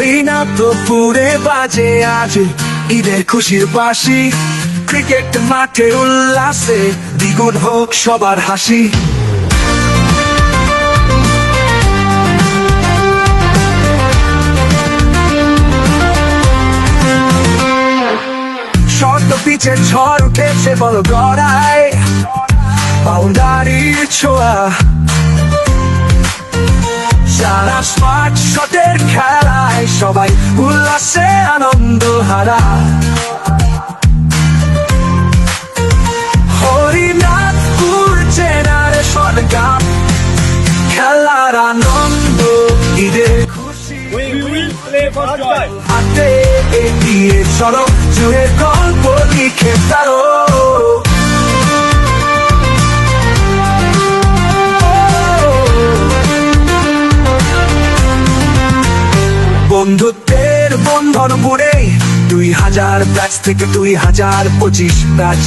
হরিনাথপুরে বাজে আজ ঈদের খুশির বাঁশি, ক্রিকেট মাঠে উল্লাসে দ্বিগুণ হোক সবার হাসি। শর্ট পিচে ঝড় উঠেছে বল গড়ায়, বাউন্ডারির ছোঁয়া, সারা স্মার্ট শটের খেলায় সবাই উল্লাসে আনন্দ হারা। হরিনাথপুর জেনারেশন গান, খেলার আনন্দ, ঈদের খুশি, হাতে এগিয়ে চলো, জুড়ে গল্প লিখে তারো। বন্ধুত্বের বন্ধন বুড়ে 2000 ব্যাচ থেকে 2025 ব্যাচ।